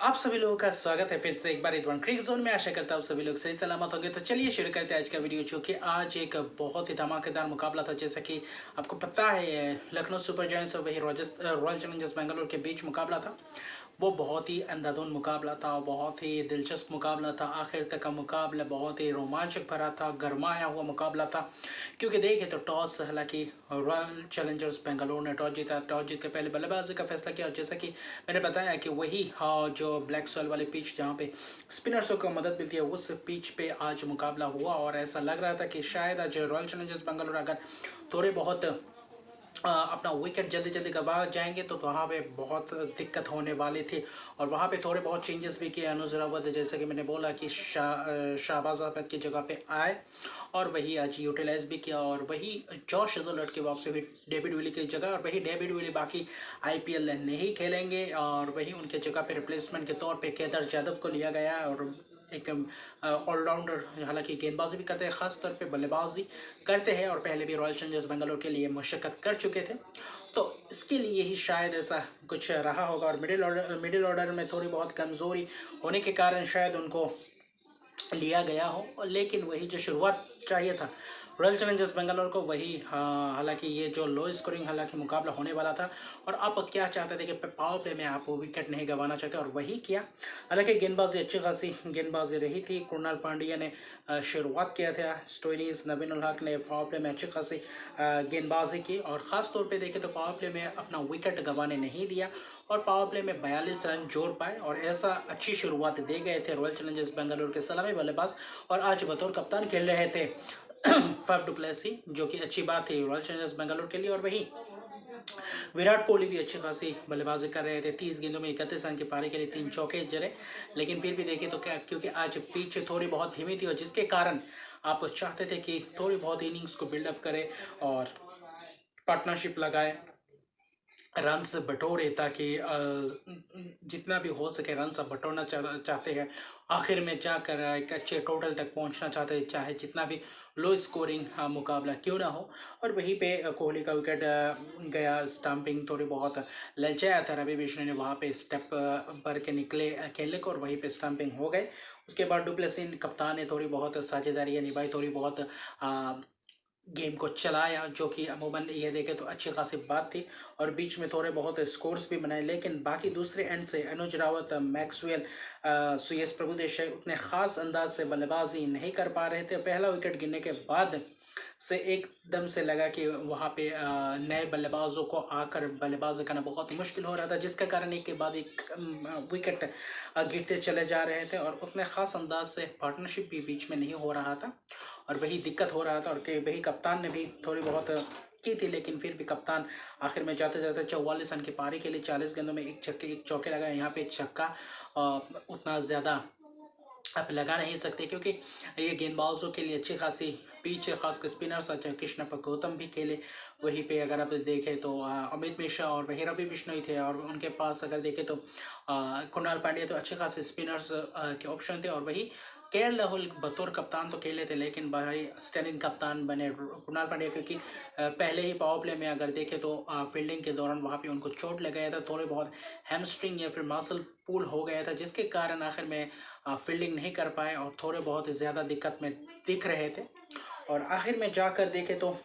आप सभी लोगों का स्वागत है फिर से एक बार इधवन क्रिक जोन में। आशा करता हूँ सभी लोग सही सलामत होंगे। तो चलिए शुरू करते हैं आज का वीडियो, जो कि आज एक बहुत ही धमाकेदार मुकाबला था। जैसा कि आपको पता है, लखनऊ सुपर जायंट्स और वही रॉयल चैलेंजर्स बेंगलोर के बीच मुकाबला था। वो बहुत ही अंधाधुंध मुकाबला था, बहुत ही दिलचस्प मुकाबला था। आखिर तक का मुकाबला बहुत ही रोमांचक भरा था, गरमाया हुआ मुकाबला था। क्योंकि देखें तो टॉस, हालांकि रॉयल चैलेंजर्स बेंगलोर ने टॉस जीता। टॉस जीत के पहले बल्लेबाजी का फैसला किया, और जैसा कि मैंने बताया कि वही जो ब्लैक सॉइल वाले पिच जहाँ पे स्पिनर्सों को मदद मिलती है, उस पिच पे आज मुकाबला हुआ। और ऐसा लग रहा था कि शायद आज रॉयल चैलेंजर्स बेंगलोर अगर थोड़े बहुत अपना विकेट जल्दी जल्दी गंवा जाएंगे तो वहाँ पे बहुत दिक्कत होने वाली थी। और वहाँ पे थोड़े बहुत चेंजेस भी किए अनुज रावत, जैसे कि मैंने बोला कि शाहबाज अहमद की जगह पे आए और वही आज यूटिलाइज भी किया। और वही जॉश हेजलवुड की वापसी हुई डेविड विली की जगह, और वही डेविड विली बाकी आईपीएल नहीं खेलेंगे, और वही उनके जगह पे रिप्लेसमेंट के तौर पे केदार जादव को लिया गया। और एक ऑलराउंडर, हालांकि गेंदबाजी भी करते हैं, ख़ास तौर पे बल्लेबाजी करते हैं, और पहले भी रॉयल चैलेंजर्स बेंगलोर के लिए मशक्क़त कर चुके थे। तो इसके लिए ही शायद ऐसा कुछ रहा होगा। और मिडिल ऑर्डर में थोड़ी बहुत कमज़ोरी होने के कारण शायद उनको लिया गया हो। लेकिन वही जो शुरुआत चाहिए था रॉयल चैलेंजर्स बेंगलोर को, वही हालांकि ये जो लो स्कोरिंग हालांकि मुकाबला होने वाला था। और आप क्या चाहते थे कि पावर प्ले में आप विकेट नहीं गंवाना चाहते, और वही किया। हालांकि गेंदबाजी अच्छी खासी गेंदबाजी रही थी। कृणाल पांड्या ने शुरुआत किया था, स्टोइनिस, नवीन उल हक ने पावर प्ले में अच्छी खासी गेंदबाजी की। और ख़ास तौर पे देखें तो पावर प्ले में अपना विकेट गंवाने नहीं दिया, और पावर प्ले में 42 रन जोड़ पाए। और ऐसा अच्छी शुरुआत दे गए थे रॉयल चैलेंजर्स बेंगलोर के सलामी बल्लेबाज, और आज बतौर कप्तान खेल रहे थे फैफ डु प्लेसी, जो कि अच्छी बात थी रॉयल चैलेंजर्स बेंगलोर के लिए। और वही विराट कोहली भी अच्छी खासी बल्लेबाजी कर रहे थे। 30 गेंदों में 31 रन की पारी के लिए 3 चौके जड़े। लेकिन फिर भी देखें तो क्या, क्योंकि आज पिच थोड़ी बहुत धीमी थी, और जिसके कारण आप चाहते थे कि थोड़ी बहुत इनिंग्स को बिल्डअप करें और पार्टनरशिप लगाए, रन से बटोरे, ताकि जितना भी हो सके रन से बटोरना चाहते हैं। आखिर में जाकर एक अच्छे टोटल तक पहुंचना चाहते हैं, चाहे जितना भी लो स्कोरिंग मुकाबला क्यों ना हो। और वहीं पे कोहली का विकेट गया। स्टंपिंग थोड़ी बहुत ललचाया था रवि बिश्नोई ने, वहाँ पे स्टेप पर के निकले खेलने को, और वहीं पे स्टंपिंग हो गए। उसके बाद डुप्लेसिस कप्तान ने थोड़ी बहुत साझेदारियाँ निभाई, थोड़ी बहुत गेम को चलाया, जो कि अमूमन ये देखें तो अच्छी खासी बात थी। और बीच में थोड़े बहुत स्कोर्स भी बनाए। लेकिन बाकी दूसरे एंड से अनुज रावत, मैक्सवेल, सुयस प्रभुदेसाई उतने ख़ास अंदाज से बल्लेबाजी नहीं कर पा रहे थे। पहला विकेट गिरने के बाद से एकदम से लगा कि वहाँ पे नए बल्लेबाजों को आकर बल्लेबाजी करना बहुत मुश्किल हो रहा था, जिसके कारण एक के बाद एक विकेट गिरते चले जा रहे थे, और उतने ख़ास अंदाज से पार्टनरशिप भी बीच में नहीं हो रहा था। और वही दिक्कत हो रहा था, और कि वही कप्तान ने भी थोड़ी बहुत की थी। लेकिन फिर भी कप्तान आखिर में जाते जाते 44 रन की पारी के लिए 40 गेंदों में एक छक्के एक चौके लगाए। यहाँ पे एक छक्का उतना ज़्यादा आप लगा नहीं सकते, क्योंकि ये गेंदबाजों के लिए अच्छी खासी पिच है, खासकर स्पिनर्स, अच्छा कृष्णप्पा गौतम भी खेले। वहीं पे अगर आप देखें तो अमित मिश्रा और वही रवि बिश्नोई थे, और उनके पास अगर देखें तो कृणाल पांड्या, तो अच्छे खासे स्पिनर्स के ऑप्शन थे। और वही केएल राहुल बतौर कप्तान तो खेले थे, लेकिन भाई स्टैंड इन कप्तान बने कृणाल पांड्या, क्योंकि पहले ही पावर प्ले में अगर देखें तो फील्डिंग के दौरान वहाँ पे उनको चोट लग गया था, थोड़े बहुत हैमस्ट्रिंग या फिर मसल पुल हो गया था, जिसके कारण आखिर में फील्डिंग नहीं कर पाए, और थोड़े बहुत ज़्यादा दिक्कत में दिख रहे थे। और आखिर में जाकर देखें तो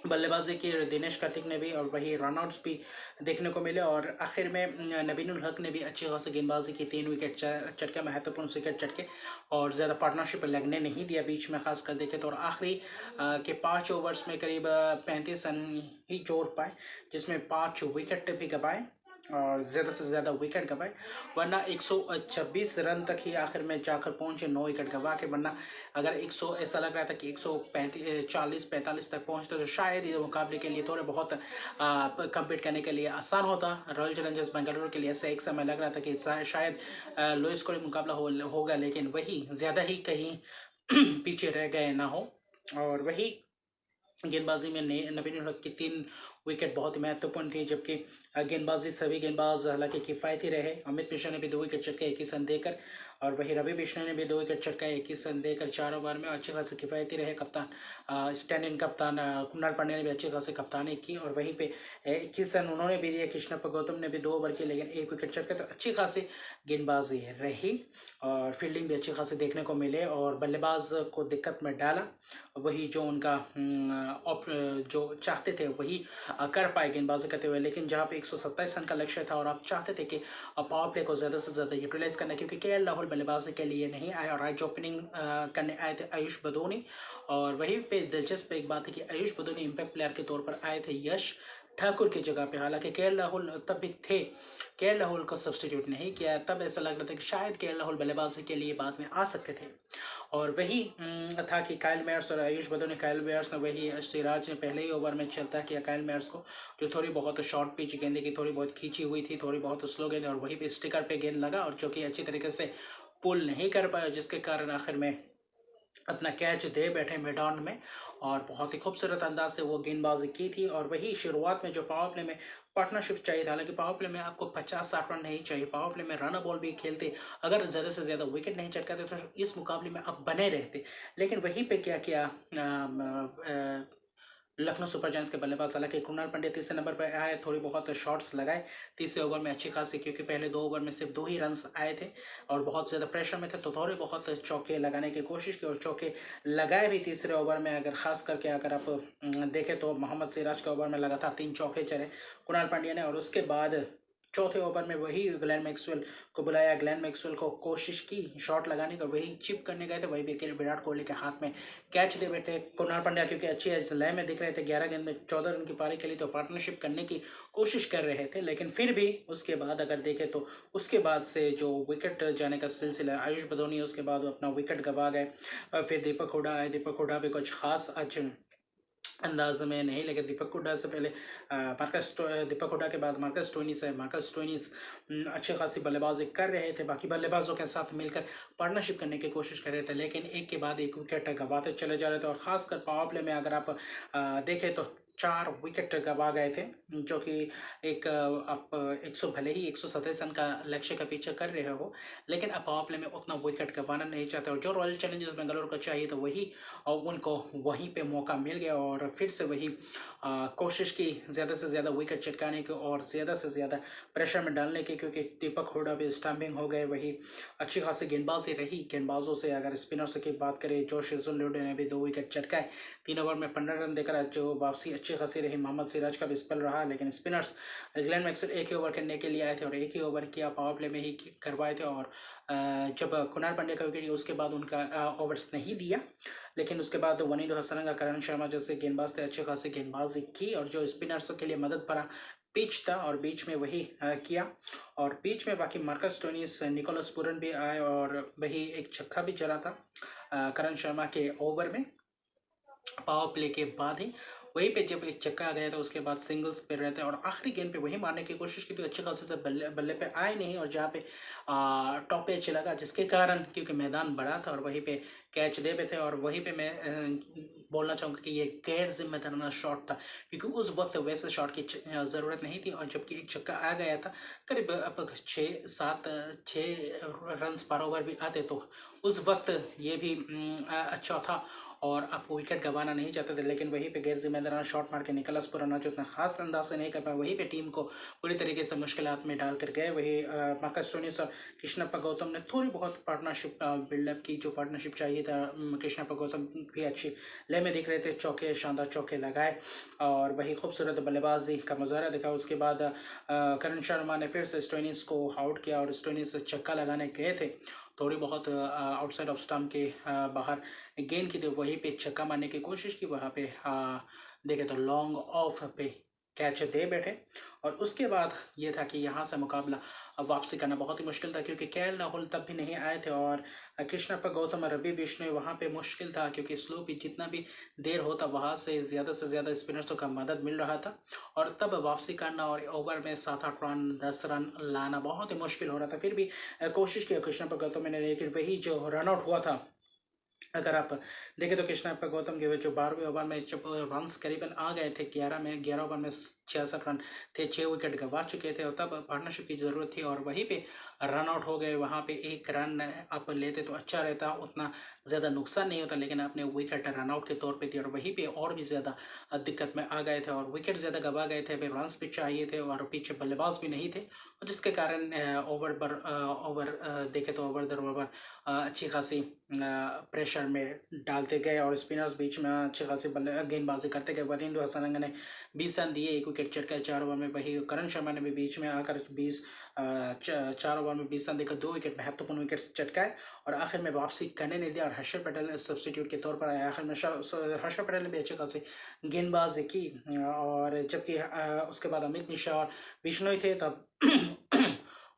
बल्लेबाजी की दिनेश कार्तिक ने भी, और वही रनआउट्स भी देखने को मिले। और आखिर में नवीन उल हक ने भी अच्छी खासी गेंदबाजी की, 3 विकेट चटके, महत्वपूर्ण विकेट चटके, और ज़्यादा पार्टनरशिप लगने नहीं दिया बीच में, खास कर देखें तो। और आखिरी के 5 ओवर्स में करीब 35 रन ही जोड़ पाए, जिसमें 5 विकेट भी गंवाए, और ज़्यादा से ज़्यादा विकेट गंवाए। वरना 126 रन तक ही आखिर में जाकर पहुंचे, 9 विकेट गंवा के। वरना अगर 100, ऐसा लग रहा था कि 140-45 तक पहुंचते तो शायद ये मुकाबले के लिए थोड़े बहुत कम्पीट करने के लिए आसान होता रॉयल चैलेंजर्स बेंगलुरु के लिए। ऐसा एक समय लग रहा था कि शायद लो स्कोरिंग मुकाबला होगा, लेकिन वही ज़्यादा ही कहीं पीछे रह गए ना हो। और वही गेंदबाजी में नबीन उल हक की 3 विकेट बहुत ही महत्वपूर्ण थी, जबकि गेंदबाजी सभी गेंदबाज हालांकि किफ़ायती रहे। अमित मिश्रा ने भी 2 विकेट चटके 21 रन देकर, और वही रवि बिश्नोई ने भी 2 विकेट चटका 21 रन देकर 4 ओवर में अच्छे खासे किफ़ायती रहे। कप्तान स्टैंड इन कप्तान कुणाल पांड्या ने भी अच्छी खासी कप्तानी की, और वहीं पे 21 रन उन्होंने भी दिए। कृष्णप्पा गौतम ने भी 2 ओवर किए, लेकिन 1 विकेट चटके। तो अच्छी खासी गेंदबाजी रही, और फील्डिंग भी अच्छी खासी देखने को मिले, और बल्लेबाज को दिक्कत में डाला। वही जो उनका जो चाहते थे वही कर पाए गेंदबाजी करते हुए, लेकिन जहाँ पे 127 रन का लक्ष्य था और आप चाहते थे कि पावर प्ले को ज़्यादा से ज़्यादा यूटिलाइज करना, क्योंकि केएल राहुल बल्लेबाजी के लिए नहीं आए और आज ओपनिंग करने आए थे आयुष बदोनी। और वहीं पे दिलचस्प एक बात है कि आयुष बदोनी इम्पैक्ट प्लेयर के तौर पर आए थे यश ठाकुर की जगह पे। हालांकि केएल राहुल तब भी थे, केएल राहुल को सब्सटीट्यूट नहीं किया, तब ऐसा लग रहा था कि शायद केएल राहुल बल्लेबाजी के लिए बाद में आ सकते थे। और वही था कि काइल मेयर्स और आयुष बदोनी, काइल मेयर्स ने वही सिराज ने पहले ही ओवर में चलता किया काइल मेयर्स को, जो थोड़ी बहुत शॉर्ट पिच गेंद की थोड़ी बहुत खींची हुई थी, थोड़ी बहुत स्लो गेंद, और वहीं पे स्टिकर पे गेंद लगा, और जो कि अच्छी तरीके से पुल नहीं कर पाया, जिसके कारण आखिर में अपना कैच दे बैठे मैदान में। और बहुत ही खूबसूरत अंदाज से वो गेंदबाजी की थी। और वही शुरुआत में जो पावर प्ले में पार्टनरशिप चाहिए था, हालांकि पावर प्ले में आपको 50-60 रन नहीं चाहिए, पावर प्ले में रन बॉल भी खेलते, अगर ज़्यादा से ज़्यादा विकेट नहीं चटकाते तो इस मुकाबले में अब बने रहते। लेकिन वहीं पे क्या किया लखनऊ सुपर जायंट्स के बल्लेबाज, हालांकि कृणाल पांड्या तीसरे नंबर पर आए, थोड़ी बहुत शॉट्स लगाए तीसरे ओवर में अच्छी खासी, क्योंकि पहले 2 ओवर में सिर्फ 2 ही रन्स आए थे और बहुत ज़्यादा प्रेशर में थे, तो थोड़े बहुत चौके लगाने की कोशिश की, और चौके लगाए भी तीसरे ओवर में। अगर खास करके अगर आप देखें तो मोहम्मद सिराज के ओवर में लगातार 3 चौके चले कुणाल पांड्या ने, और उसके बाद चौथे ओवर में वही ग्लेन मैक्सवेल को बुलाया। ग्लेन मैक्सवेल को कोशिश की शॉट लगाने की, वही चिप करने गए थे, वही विकेट विराट कोहली के हाथ में कैच दे बैठे कुणाल पांड्या, क्योंकि अच्छी लय में दिख रहे थे। 11 गेंद में 14 रन की पारी के लिए तो पार्टनरशिप करने की कोशिश कर रहे थे, लेकिन फिर भी उसके बाद अगर देखें तो उसके बाद से जो विकेट जाने का सिलसिला, आयुष बदोनी उसके बाद अपना विकेट गंवा गए। फिर दीपक हुडा आए, दीपक हुडा भी कुछ खास आज अंदाज में नहीं, लेकिन दीपक हुडा से पहले दीपक हुडा के बाद मार्कस स्टोइनिस है। मार्कस स्टोइनिस अच्छी खासी बल्लेबाजी कर रहे थे, बाकी बल्लेबाजों के साथ मिलकर पार्टनरशिप करने की कोशिश कर रहे थे, लेकिन एक के बाद एक विकेट गंवाते चले जा रहे थे। और खासकर पावर प्ले में अगर आप देखें तो 4 विकेट गंवा गए थे, जो कि एक आप 100 भले ही 127 रन का लक्ष्य का पीछे कर रहे हो, लेकिन अब पावर प्ले में उतना विकेट गंवाना नहीं चाहते, और जो रॉयल चैलेंजर्स बेंगलुरु को चाहिए तो वही, और उनको वहीं पे मौका मिल गया, और फिर से वही कोशिश की ज़्यादा से ज़्यादा विकेट चटकाने की और ज़्यादा से ज़्यादा प्रेशर में डालने की, क्योंकि दीपक हुडा भी स्टंपिंग हो गए। वही अच्छी खासी गेंदबाजी रही गेंदबाजों से। अगर स्पिनर्स की बात करें, जोश हेजलवुड ने भी 2 विकेट चटकाए, 3 ओवर में 15 रन देकर जो वापसी अच्छी खासी रही। मोहम्मद सिराज का भी स्पेल रहा, लेकिन स्पिनर्स ग्लेन मैक्सवेल एक ही ओवर करने के लिए आए थे और एक ही ओवर किया, पावर प्ले में ही करवाए थे। और जब कुणाल पांड्या का विकेट, उसके बाद उनका ओवर्स नहीं दिया, लेकिन उसके बाद वनीद हसरंगा, करण शर्मा जैसे गेंदबाज थे, अच्छे खासी गेंदबाजी की, और जो स्पिनर्स के लिए मदद भरा पिच था, और बीच में वही किया। और बीच में बाकी मार्कस स्टोइनिस, निकोलस पूरन भी आए, और वही एक छक्का भी चला था करण शर्मा के ओवर में पावर प्ले के बाद ही। वहीं पे जब एक छक्का आ गया था, उसके बाद सिंगल्स पे रहते, और आखिरी गेंद पे वही मारने की कोशिश की, तो अच्छे खासे से बल्ले पे आए नहीं, और जहाँ पे टॉप एज लगा, जिसके कारण क्योंकि मैदान बड़ा था और वहीं पे कैच दे थे। और वहीं पे मैं बोलना चाहूँगा कि ये गैर जिम्मेदाराना शॉट था, क्योंकि उस वक्त वैसे शॉट की ज़रूरत नहीं थी, और जबकि एक छक्का आ गया था, करीब अब 6 रन पर ओवर भी आते तो उस वक्त ये भी अच्छा था, और आप विकेट गंवाना नहीं चाहते थे। लेकिन वहीं पे गैर जिम्मेदाराना शॉट मार के निकोलस पूरन जो उतना खास अंदाज से नहीं कर पाया, वहीं पे टीम को पूरी तरीके से मुश्किलात में डाल कर गए। वही मार्कस स्टोइनिस और कृष्णप्पा गौतम ने थोड़ी बहुत पार्टनरशिप बिल्डअप की, जो पार्टनरशिप चाहिए था। कृष्णप्पा गौतम भी अच्छी लय में दिख रहे थे, चौके शानदार चौके लगाए, और वही खूबसूरत बल्लेबाजी का मुजाहरा दिखा। उसके बाद करण शर्मा ने फिर से स्टोइनिस को आउट किया, और स्टोइनिस छक्का लगाने गए थे, थोड़ी बहुत आउटसाइड ऑफ स्टंप के बाहर गेंद की, तो वहीं पे छक्का मारने की कोशिश की, वहाँ पे देखे तो लॉन्ग ऑफ पे कैच दे बैठे। और उसके बाद ये था कि यहाँ से मुकाबला अब वापसी करना बहुत ही मुश्किल था, क्योंकि केएल राहुल तब भी नहीं आए थे, और कृष्णप्पा गौतम और रवि बिश्नोई वहाँ पे मुश्किल था, क्योंकि स्लो पिच जितना भी देर होता वहाँ से ज़्यादा स्पिनर्सों का मदद मिल रहा था, और तब वापसी करना और ओवर में 7-8 रन 10 रन लाना बहुत ही मुश्किल हो रहा था। फिर भी कोशिश की कृष्णप्पा गौतम ने, लेकिन वही जो रन आउट हुआ था अगर आप देखें तो कृष्णा पर गौतम के जो 12वें ओवर में जब रन्स करीबन आ गए थे 11 में, 11 ओवर में 66 रन थे, 6 विकेट गंवा चुके थे और तब पार्टनरशिप की ज़रूरत थी और वहीं पे रन आउट हो गए। वहाँ पे एक रन आप लेते तो अच्छा रहता, उतना ज़्यादा नुकसान नहीं होता, लेकिन अपने विकेट रन आउट के तौर पे थी और वहीं पे और भी ज़्यादा दिक्कत में आ गए थे और विकेट ज़्यादा गंवा गए थे। फिर रन्स भी चाहिए थे और पीछे बल्लेबाज भी नहीं थे, और जिसके कारण ओवर देखे तो ओवर दर ओवर अच्छी खासी प्रेशर में डालते गए और स्पिनर्स बीच में अच्छी खासी गेंदबाजी करते गए। वरिंदर हसनंगा ने 20 रन दिए, 1 विकेट चटकाए 4 ओवर में। वही करण शर्मा ने भी बीच में आकर 4 ओवर में 20 रन देकर 2 विकेट महत्वपूर्ण विकेट चटकाए और आखिर में वापसी करने नहीं दिया और हर्षल पटेल सब्सटीट्यूट के तौर पर आया। आखिर में हर्षल पटेल ने भी अच्छी खासी गेंदबाजी की और जबकि उसके बाद अमित मिश्रा और बिश्नोई थे, तब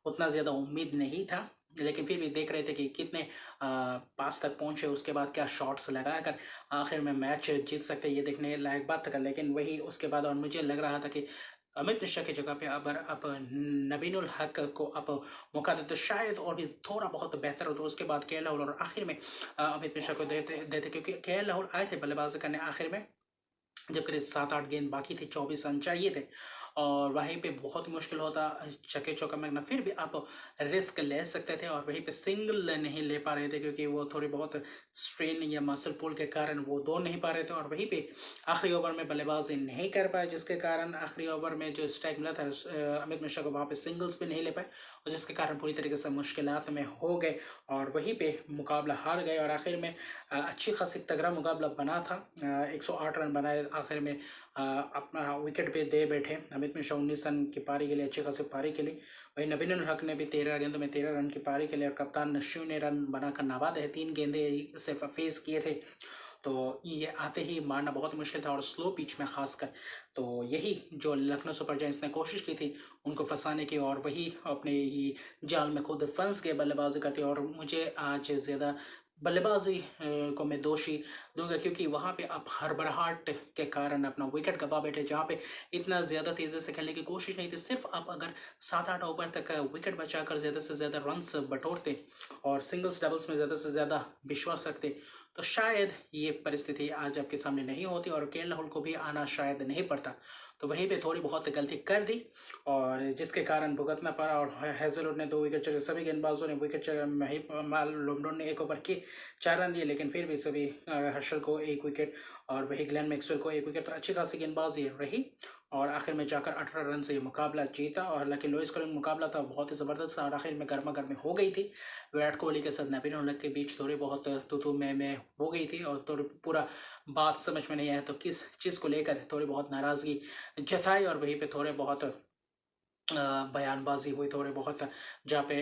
उतना ज़्यादा उम्मीद नहीं था, लेकिन फिर भी देख रहे थे कि कितने पास तक पहुंचे, उसके बाद क्या शॉट्स लगाकर आखिर में मैच जीत सकते, ये देखने लायक बात था। लेकिन वही उसके बाद और मुझे लग रहा था कि अमित मिश्रा की जगह पे अगर आप नबीनुल हक को आप मौका देते तो शायद और भी थोड़ा बहुत बेहतर हो। तो उसके बाद के राहुल और आखिर में अमित मिश्रा को देते क्योंकि के राहुल आए थे बल्लेबाजी करने आखिर में, जब करीब 7-8 गेंद बाकी थी, 24 रन चाहिए थे और वहीं पे बहुत मुश्किल होता छक्के चौका मारना। फिर भी आप रिस्क ले सकते थे और वहीं पे सिंगल नहीं ले पा रहे थे क्योंकि वो थोड़ी बहुत स्ट्रेन या मसल पुल के कारण वो दौड़ नहीं पा रहे थे और वहीं पे आखिरी ओवर में बल्लेबाजी नहीं कर पाए, जिसके कारण आखिरी ओवर में जो स्ट्राइक मिला था अमित मिश्रा को, वहाँ पे सिंगल्स भी नहीं ले पाए और जिसके कारण पूरी तरीके से मुश्किलात में हो गए और वहीं पे मुकाबला हार गए। और आखिर में अच्छी खासी तगड़ा मुकाबला बना था, 108 रन बनाए आखिर में, अपना विकेट पे दे बैठे अमित मिश्रा 19 रन की पारी के लिए, अच्छी खासी पारी के लिए। वही नबीनुल हक ने भी 13 गेंदों में 13 रन की पारी के लिए और कप्तान नशू ने रन बनाकर नवाद है, 3 गेंदे सिर्फ फेस किए थे, तो ये आते ही मारना बहुत मुश्किल था और स्लो पिच में खासकर। तो यही जो लखनऊ सुपर जायंट्स ने कोशिश की थी उनको फंसाने की और वही अपने ही जाल में खुद फंस के बल्लेबाजी करती। और मुझे आज ज़्यादा बल्लेबाजी को मैं दोषी दूंगा क्योंकि वहाँ पे आप हड़बड़ाहट के कारण अपना विकेट गंवा बैठे, जहाँ पे इतना ज़्यादा तेज़ी से खेलने की कोशिश नहीं थी। सिर्फ आप अगर 7-8 ओवर तक विकेट बचाकर ज़्यादा से ज़्यादा रन्स बटोरते और सिंगल्स डबल्स में ज़्यादा से ज़्यादा विश्वास रखते तो शायद ये परिस्थिति आज आपके सामने नहीं होती और के राहुल को भी आना शायद नहीं पड़ता। तो वहीं पे थोड़ी बहुत गलती कर दी और जिसके कारण भुगतना पड़ा और हैजलवुड ने 2 विकेट चढ़े, सभी गेंदबाजों ने विकेट चढ़े। महिपाल लोमडोन ने 1 ओवर के 4 रन दिए, लेकिन फिर भी सभी हर्षल को 1 विकेट और वही ग्लेन मैक्सवेल को 1 विकेट, तो अच्छी खासी गेंदबाजी रही और आखिर में जाकर 18 रन से ये मुकाबला जीता। और हालांकि लो स्कोरिंग मुकाबला था, बहुत ही ज़बरदस्त था और आखिर में गर्मा गर्मी हो गई थी। विराट कोहली के साथ नबीनुल हक के बीच थोड़ी बहुत तू में हो गई थी और थोड़ी पूरा बात समझ में नहीं आया तो किस चीज़ को लेकर थोड़ी बहुत नाराज़गी जताई और वहीं पे थोड़े बहुत बयानबाजी हुई, थोड़े बहुत जहाँ पे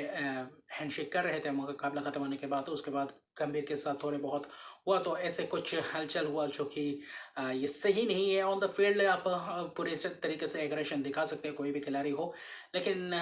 हैंडशेक कर रहे थे मुकाबला ख़त्म होने के बाद, तो उसके बाद गंभीर के साथ थोड़े बहुत हुआ, तो ऐसे कुछ हलचल हुआ जो कि ये सही नहीं है। ऑन द फील्ड आप पूरे तरीके से एग्रेशन दिखा सकते हैं, कोई भी खिलाड़ी हो, लेकिन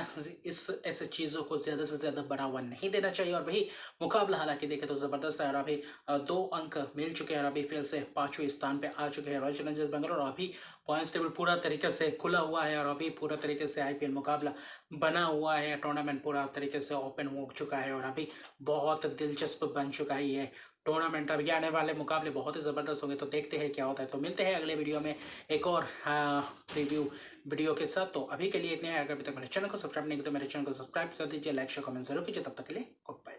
इस ऐसे चीज़ों को ज़्यादा से ज़्यादा बढ़ावा नहीं देना चाहिए। और वही मुकाबला हालांकि देखें तो ज़बरदस्त है और अभी 2 अंक मिल चुके हैं और अभी फिर से 5वें स्थान पे आ चुके हैं रॉयल चैलेंजर्स बेंगलोर। और अभी पॉइंट्स टेबल पूरा तरीके से खुला हुआ है और अभी पूरा तरीके से आईपीएल मुकाबला बना हुआ है, टूर्नामेंट पूरा तरीके से ओपन हो चुका है और अभी बहुत दिलचस्प बन चुका है ये टूर्नामेंट। अभी आने वाले मुकाबले बहुत ही ज़बरदस्त होंगे, तो देखते हैं क्या होता है। तो मिलते हैं अगले वीडियो में एक और प्रीव्यू वीडियो के साथ। तो अभी के लिए इतने, अगर अभी तक मेरे चैनल को सब्सक्राइब नहीं किया तो मेरे चैनल को सब्सक्राइब कर दीजिए, लाइक शेयर कमेंट जरूर कीजिए। तब तक के लिए गुड बाय।